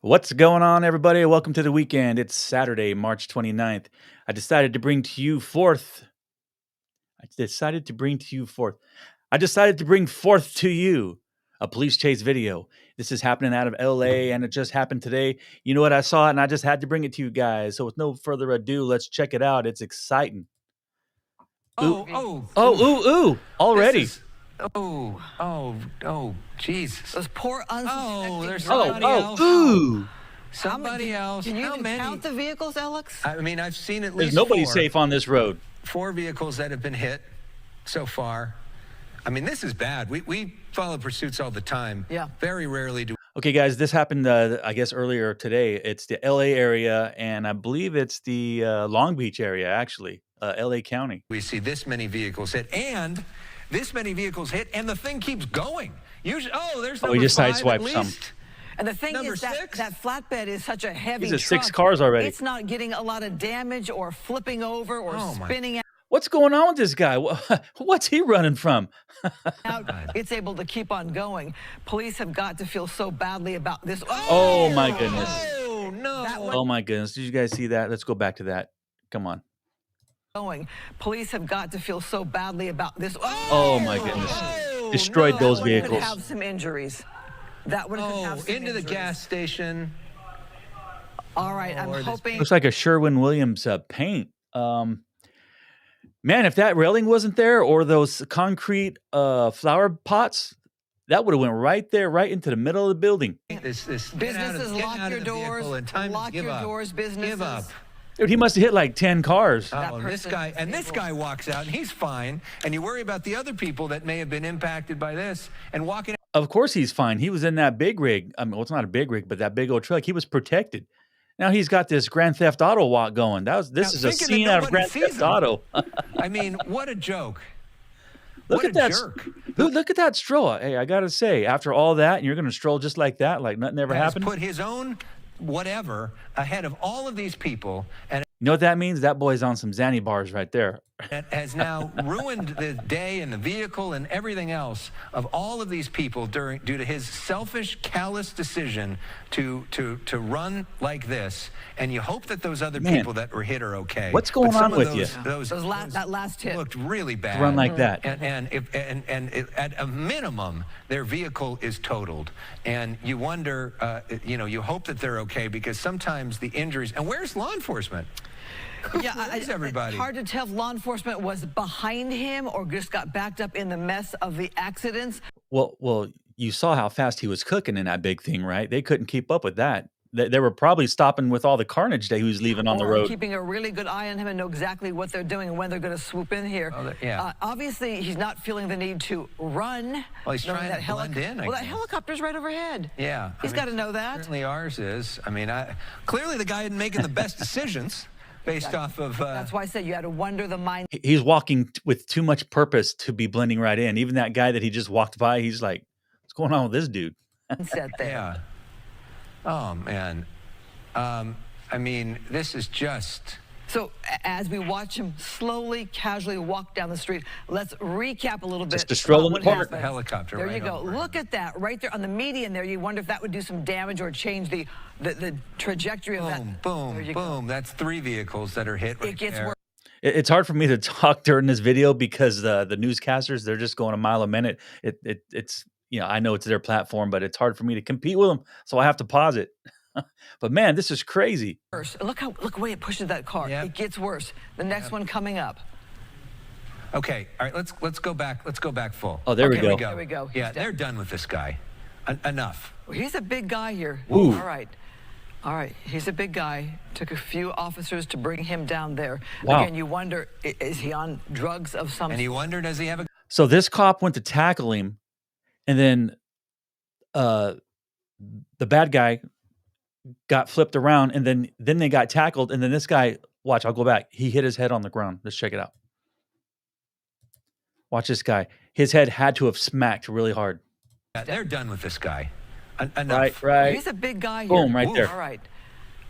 What's going on, everybody? Welcome to the weekend. It's Saturday, March 29th. I decided to bring to you forth. I decided to bring forth to you a police chase video. This is happening out of LA and it just happened today. You know what? I saw it and I just had to bring it to you guys. So with no further ado, let's check it out. It's exciting. Ooh, already. Jesus. Those poor unsuspecting there's drivers. somebody else. Can you How even many? count the vehicles, Alex? I mean, I've seen at There's least nobody four, safe on this road. 4 vehicles that have been hit so far. I mean, this is bad. We follow pursuits all the time. Yeah. Very rarely do. Okay, guys, this happened, I guess, earlier today. It's the LA area, and I believe it's the Long Beach area, actually, LA County. We see this many vehicles hit, and this many vehicles hit, and the thing keeps going. Usually, there's number he just 5 sideswiped at least. some. And the thing Number is that 6? that flatbed is such a heavy He's at truck. 6 cars already. It's not getting a lot of damage or flipping over or spinning What's going on with this guy? What's he running from? out. It's able to keep on going. Police have got to feel so badly about this. Oh, my goodness. Oh, no. Oh, my goodness. Did you guys see that? Let's go back to that. Come on. Police have got to feel so badly about this. Oh, my goodness. Destroyed those That one could vehicles. have some injuries. That one could have some Into the injuries. gas station. All right, I'm hoping. Looks like a Sherwin-Williams paint. Man, if that railing wasn't there or those concrete flower pots, that would have went right there, right into the middle of the building. Businesses lock your doors. Lock your doors, businesses. Give up. Dude, he must have hit like 10 cars. Oh, person this guy walks out and he's fine, and you worry about the other people that may have been impacted by this and walking out. Of course he's fine. He was in that big rig. I mean, well, it's not a big rig, but that big old truck. He was protected. Now he's got this Grand Theft Auto walk going. This is a thinking that scene out of nobody Grand sees Theft him. Auto. I mean, what a joke. Look What at a that. jerk. Dude, look at that stroll. Hey, I got to say, after all that, and you're going to stroll just like that, like nothing ever Has happened? put his own whatever ahead of all of these people, and You know what that means? That boy's on some Xanny bars right there. that has now ruined the day and the vehicle and everything else of all of these people due to his selfish, callous decision to run like this. And you hope that those other Man, people that were hit are okay. what's going But some on of with you? That last hit. looked really bad. Run like that. At a minimum, their vehicle is totaled, and you wonder, you hope that they're okay, because sometimes the injuries. And where's law enforcement? Yeah, Where's everybody? It's hard to tell if law enforcement was behind him or just got backed up in the mess of the accidents. Well, you saw how fast he was cooking in that big thing, right? They couldn't keep up with that. They were probably stopping with all the carnage that he was leaving on the Or road. keeping a really good eye on him and know exactly what they're doing and when they're going to swoop in here. Obviously, he's not feeling the need to run. Well, he's knowing trying to blend in, I Well, that guess. helicopter's right overhead. Yeah. He's got to know that. Certainly ours is. I mean, clearly the guy isn't making the best decisions based off of. That's why I said you had to wonder the mind. He's walking with too much purpose to be blending right in. Even that guy that he just walked by, he's like, what's going on with this dude? Set there. Yeah. Oh, man. I mean, this is just. So as we watch him slowly, casually walk down the street, let's recap a little bit. Just a stroll in about the what park. happened. The helicopter There right you go. over Look at that right there on the median there. You wonder if that would do some damage or change the trajectory of that. Boom, There you boom, go. boom. That's 3 vehicles that are hit right It gets there. worse. It's hard for me to talk during this video because the newscasters, they're just going a mile a minute. It's I know it's their platform, but it's hard for me to compete with them, so I have to pause it. But man, this is crazy. Look the way it pushes that car. Yep. It gets worse. The next one coming up. Okay, all right, let's go back. Let's go back full. Oh, there we Okay, go. There we go. He's Yeah, down. they're done with this guy. Enough. Well, he's a big guy here. Ooh. All right. All right. He's a big guy. Took a few officers to bring him down there. Wow. Again, you wonder, is he on drugs of some And he wondered, does he have a. So this cop went to tackle him, and then the bad guy got flipped around, and then they got tackled, and then this guy, watch, I'll go back. He hit his head on the ground. Let's check it out. Watch this guy. His head had to have smacked really hard. They're done with this guy. Enough. Right. He's a big guy here. Boom, right there. All right.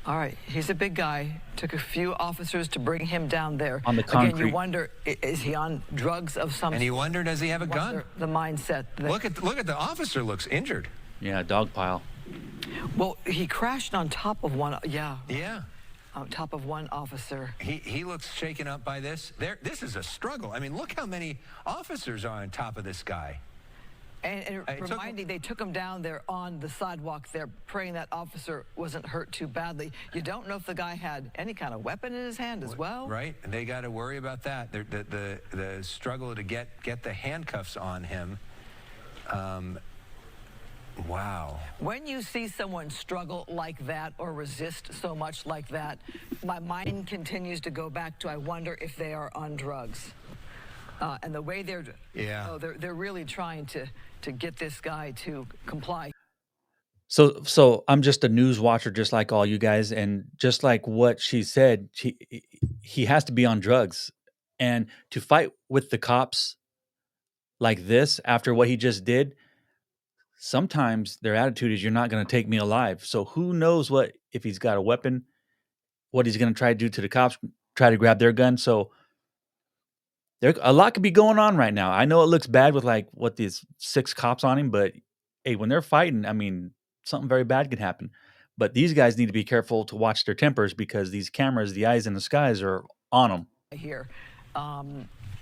All right. He's a big guy. Took a few officers to bring him down there. On the Again, concrete. you wonder, is he on drugs of some And he wondered, does he have a gun? The mindset. Look at the officer looks injured. Yeah, dog pile. Well, he crashed on top of one. Yeah. Yeah. On top of one officer. He looks shaken up by this. This is a struggle. I mean, look how many officers are on top of this guy. And reminding, they took him down there on the sidewalk there, praying that officer wasn't hurt too badly. You don't know if the guy had any kind of weapon in his hand as well. Right, and they got to worry about that. The struggle to get the handcuffs on him. Wow. When you see someone struggle like that or resist so much like that, my mind continues to go back to, I wonder if they are on drugs. And the way they're really trying to get this guy to comply. So I'm just a news watcher, just like all you guys, and just like what she said, he has to be on drugs, and to fight with the cops like this after what he just did. Sometimes their attitude is, "You're not going to take me alive." So who knows what if he's got a weapon, what he's going to try to do to the cops, try to grab their gun. So a lot could be going on right now. I know it looks bad with like what these 6 cops on him, but hey, when they're fighting, I mean, something very bad could happen. But these guys need to be careful to watch their tempers because these cameras, the eyes in the skies, are on them. Here,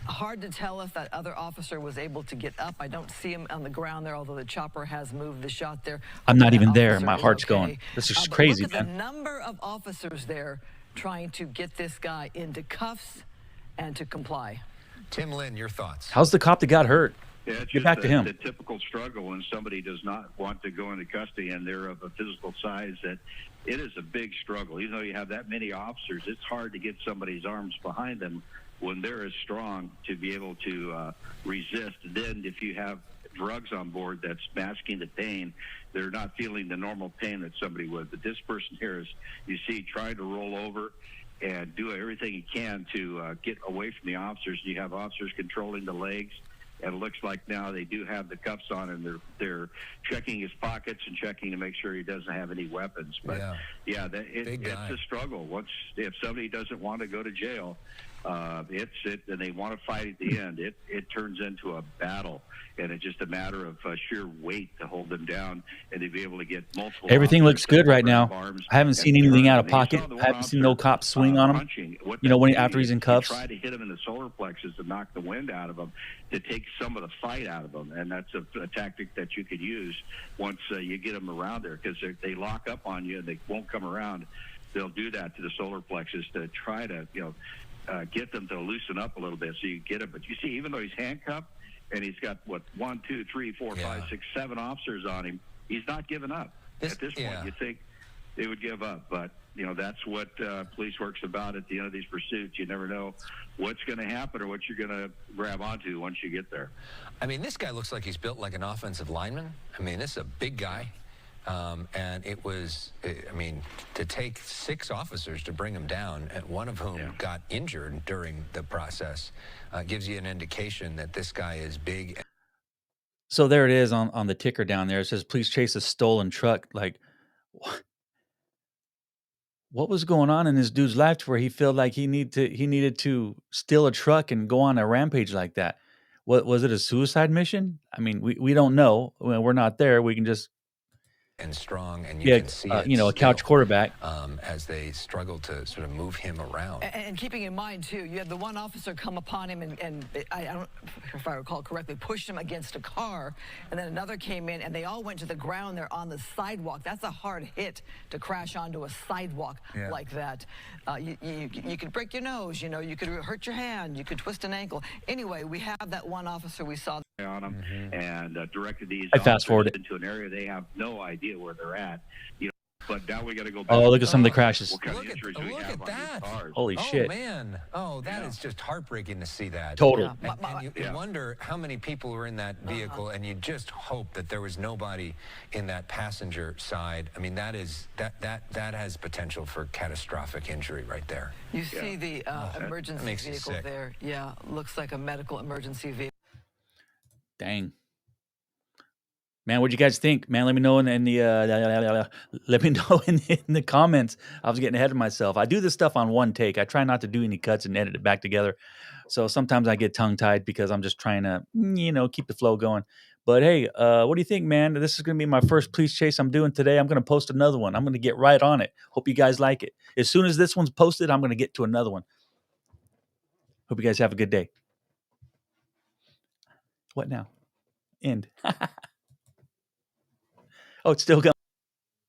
hard to tell if that other officer was able to get up. I don't see him on the ground there, although the chopper has moved the shot there. I'm not even there. My heart's going. This is crazy, look at man. the number of officers there trying to get this guy into cuffs and to comply. Tim Lynn, your thoughts? How's the cop that got hurt? Yeah, it's Get back to him. The typical struggle when somebody does not want to go into custody and they're of a physical size that it is a big struggle. Even though you have that many officers, it's hard to get somebody's arms behind them when they're as strong to be able to resist. Then if you have drugs on board that's masking the pain, they're not feeling the normal pain that somebody would. But this person here is, you see, trying to roll over and do everything he can to get away from the officers. You have officers controlling the legs, and it looks like now they do have the cuffs on, and they're checking his pockets and checking to make sure he doesn't have any weapons. But it's a struggle. If somebody doesn't want to go to jail, and they want to fight at the end, it turns into a battle, and it's just a matter of sheer weight to hold them down and to be able to get multiple. Everything looks good right now. I haven't seen anything out of pocket. I haven't seen no cops swing on him. You know, after he's in cuffs. Try to hit him in the solar plexus to knock the wind out of him, to take some of the fight out of him, and that's a tactic that you could use once you get them around there, because they lock up on you and they won't come around. They'll do that to the solar plexus to try to get them to loosen up a little bit so you get it. But you see, even though he's handcuffed and he's got 1, 2, 3, 4, 5, 6, 7 officers on him, he's not giving up. At this point, you think they would give up, but that's what police work's about at the end of these pursuits. You never know what's going to happen or what you're going to grab onto once you get there. I mean, this guy looks like he's built like an offensive lineman. I mean, this is a big guy. And it was, I mean, to take 6 officers to bring him down, and one of whom got injured during the process, gives you an indication that this guy is big. So there it is on the ticker down there. It says, "Please chase a stolen truck." Like, what was going on in this dude's life to where he felt like he needed to steal a truck and go on a rampage like that? What was it, a suicide mission? I mean, we don't know. We're not there. We can just and strong, and you can see it a couch quarterback as they struggle to sort of move him around. And keeping in mind too, you had the one officer come upon him and I don't, if I recall correctly, pushed him against a car, and then another came in, and they all went to the ground there on the sidewalk. That's a hard hit to crash onto a sidewalk like that. You could break your nose, you could hurt your hand, you could twist an ankle. Anyway, we have that one officer we saw on them and directed these into an area they have no idea where they're at. But now we got to go back. Oh, look at some of the crashes. Look at that. Holy shit. Oh, man. Oh, that is just heartbreaking to see that. Total. And you wonder how many people were in that vehicle, and you just hope that there was nobody in that passenger side. I mean, that has potential for catastrophic injury right there. You see the emergency vehicle there. Yeah, looks like a medical emergency vehicle. Dang. Man, what'd you guys think? Man, let me know in the let me know in the comments. I was getting ahead of myself. I do this stuff on one take. I try not to do any cuts and edit it back together. So sometimes I get tongue-tied because I'm just trying to, keep the flow going. But But hey, what do you think, man? This is going to be my first police chase I'm doing today. I'm going to post another one. I'm going to get right on it. Hope you guys like it. As soon as this one's posted, I'm going to get to another one. Hope you guys have a good day. What now? End. Oh, it's still going.